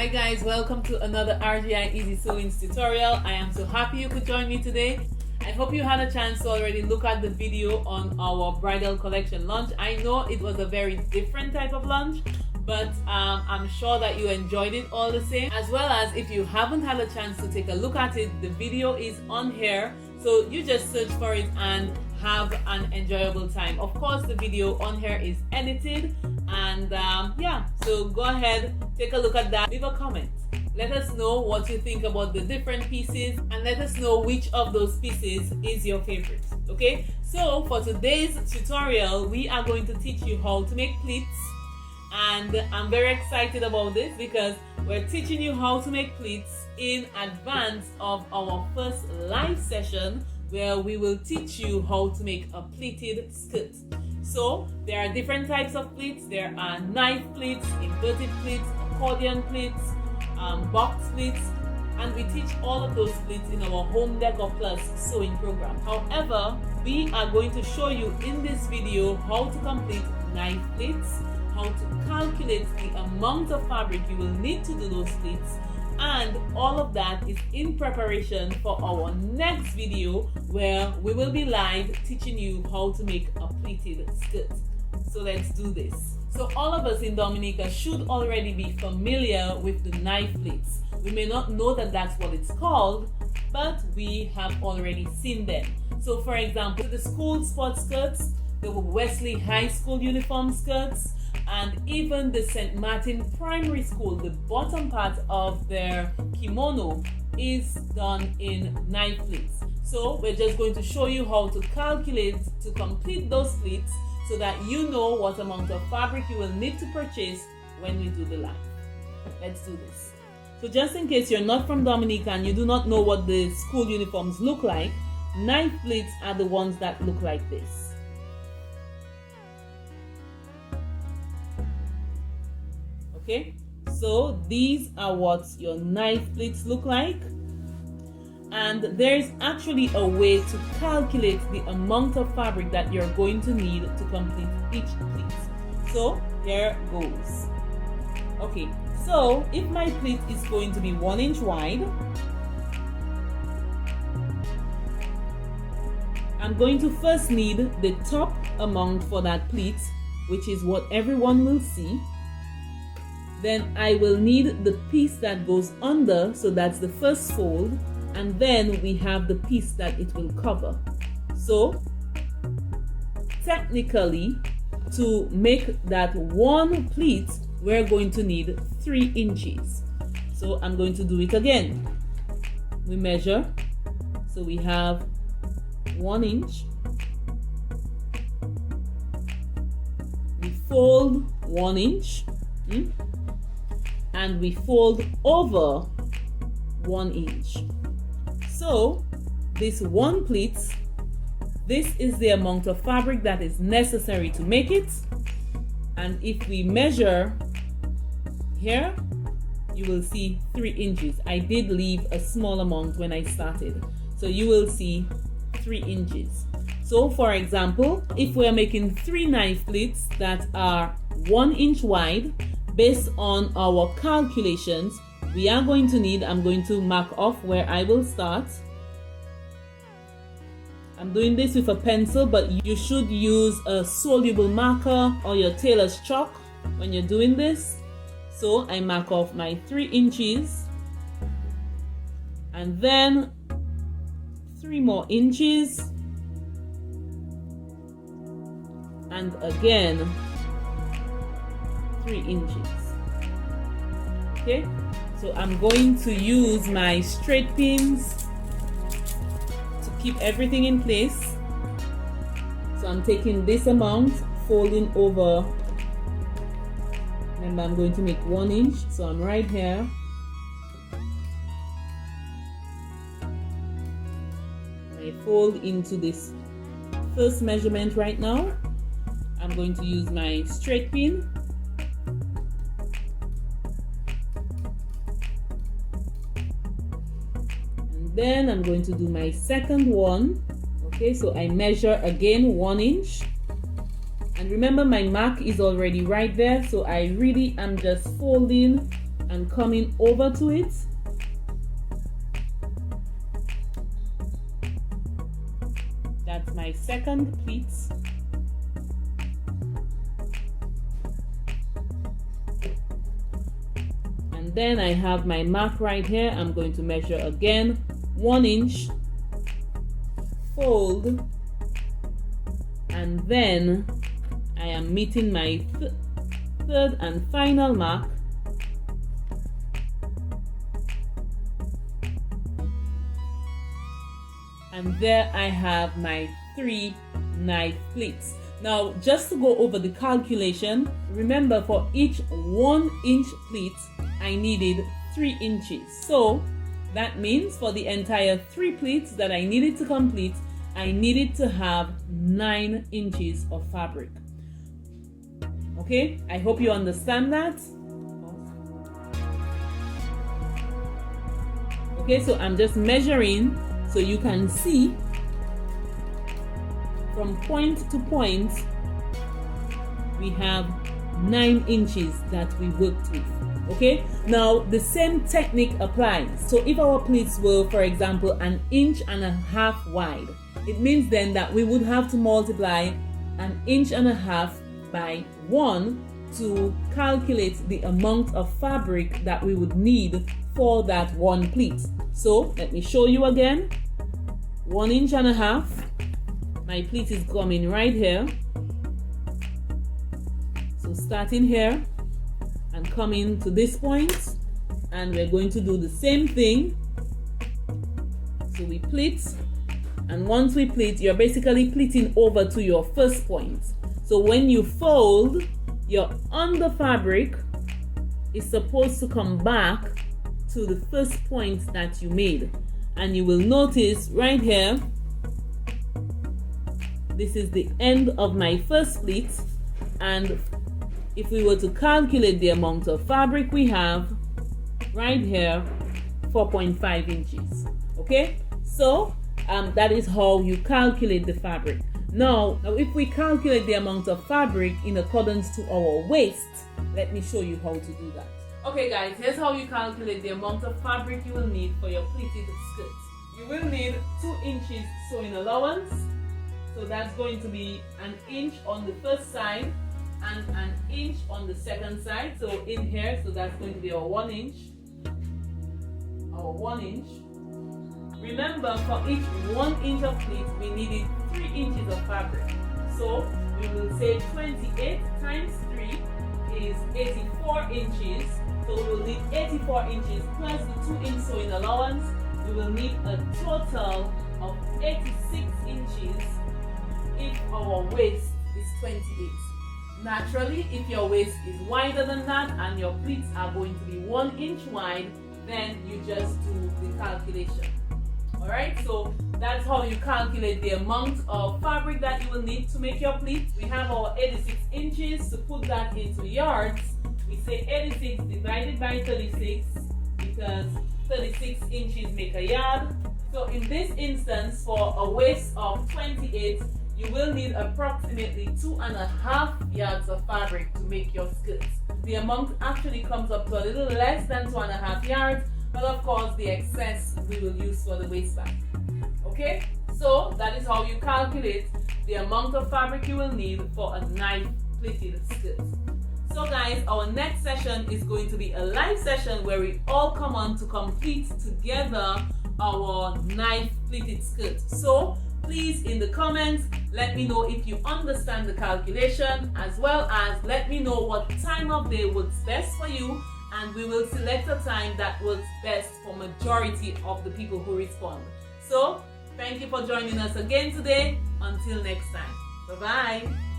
Hi guys, welcome to another RGI Easy Sewing tutorial. I am so happy you could join me today. I hope you had a chance to already look at the video on our bridal collection launch. I know it was a very different type of launch, but I'm sure that you enjoyed it all the same. As well as if you haven't had a chance to take a look at it, the video is on here, so you just search for it and have an enjoyable time. Of course, the video on here is edited, and yeah, so go ahead, take a look at that, leave a comment. Let us know what you think about the different pieces, and let us know which of those pieces is your favorite. Okay, so for today's tutorial, we are going to teach you how to make pleats, and I'm very excited about this because we're teaching you how to make pleats in advance of our first live session, where we will teach you how to make a pleated skirt. So there are different types of pleats. There are knife pleats, inverted pleats, accordion pleats, box pleats, and we teach all of those pleats in our Home Decor Plus sewing program. However, we are going to show you in this video how to complete knife pleats, how to calculate the amount of fabric you will need to do those pleats, and all of that is in preparation for our next video, where we will be live teaching you how to make a pleated skirt. So let's do this. So all of us in Dominica should already be familiar with the knife pleats. We may not know that that's what it's called, but we have already seen them. So for example, the school sports skirts, the Wesley High School uniform skirts, and even the St. Martin Primary School, the bottom part of their kimono is done in knife pleats. So we're just going to show you how to calculate to complete those pleats, so that you know what amount of fabric you will need to purchase when we do the live. Let's do this. So just in case you're not from Dominica and you do not know what the school uniforms look like, knife pleats are the ones that look like this. Okay, so these are what your knife pleats look like, and there's actually a way to calculate the amount of fabric that you're going to need to complete each pleat. So here goes. Okay, so if my pleat is going to be 1 inch wide, I'm going to first need the top amount for that pleat, which is what everyone will see. Then I will need the piece that goes under, so that's the first fold, and then we have the piece that it will cover. So technically, to make that one pleat, we're going to need 3 inches. So I'm going to do it again. We measure, so we have 1 inch. We fold 1 inch. And we fold over 1 inch. So this one pleat, this is the amount of fabric that is necessary to make it. And if we measure here, you will see 3 inches. I did leave a small amount when I started, so you will see 3 inches. So for example, if we're making 3 knife pleats that are 1 inch wide, based on our calculations, we are going to need, I'm going to mark off where I will start. I'm doing this with a pencil, but you should use a soluble marker or your tailor's chalk when you're doing this. So I mark off my 3 inches, and then 3 more inches, and again 3 inches. Okay, so I'm going to use my straight pins to keep everything in place. So I'm taking this amount, folding over. Remember, I'm going to make 1 inch, so I'm right here. I fold into this first measurement right now. I'm going to use my straight pin. Then I'm going to do my second one. Okay, so I measure again 1 inch, and remember my mark is already right there, so I really am just folding and coming over to it. That's my second pleat. And then I have my mark right here. I'm going to measure again 1 inch, fold, and then I am meeting my third and final mark. And there I have my 3 knife pleats. Now, just to go over the calculation, remember for each 1 inch pleat, I needed 3 inches. So that means for the entire 3 pleats that I needed to complete, I needed to have 9 inches of fabric. Okay, I hope you understand that. Okay, so I'm just measuring so you can see from point to point we have 9 inches that we worked with. Okay, now the same technique applies. So if our pleats were, for example, 1.5 inches wide, it means then that we would have to multiply 1.5 inches by 1 to calculate the amount of fabric that we would need for that 1 pleat. So let me show you again. 1.5 inches. My pleat is coming right here. So starting here and coming to this point, and we're going to do the same thing. So we pleat, and once we pleat, you're basically pleating over to your first point. So when you fold, your under fabric is supposed to come back to the first point that you made. And you will notice right here, this is the end of my first pleat, and if we were to calculate the amount of fabric we have right here, 4.5 inches. Okay, so that is how you calculate the fabric. Now if we calculate the amount of fabric in accordance to our waist, let me show you how to do that. Okay guys, here's how you calculate the amount of fabric you will need for your pleated skirt. You will need 2 inches sewing allowance. So that's going to be 1 inch on the first side and 1 inch on the second side. So in here, so that's going to be our 1 inch. Our 1 inch. Remember, for each 1 inch of pleat, we needed 3 inches of fabric. So we will say 28 times 3 is 84 inches. So we will need 84 inches plus the 2 inch sewing allowance. We will need a total of 86 inches if our waist is 28. Naturally, if your waist is wider than that and your pleats are going to be 1 inch wide, then you just do the calculation. Alright, so that's how you calculate the amount of fabric that you will need to make your pleat. We have our 86 inches. To put that into yards, we say 86 divided by 36 because 36 inches make a yard. So in this instance, for a waist of 28, you will need approximately 2.5 yards of fabric to make your skirts. The amount actually comes up to a little less than 2.5 yards, but of course the excess we will use for the waistband. Okay, so that is how you calculate the amount of fabric you will need for a knife pleated skirt. So guys, our next session is going to be a live session where we all come on to complete together our knife pleated skirt. So please, in the comments, let me know if you understand the calculation, as well as let me know what time of day works best for you, and we will select a time that works best for majority of the people who respond. So thank you for joining us again today. Until next time, bye bye.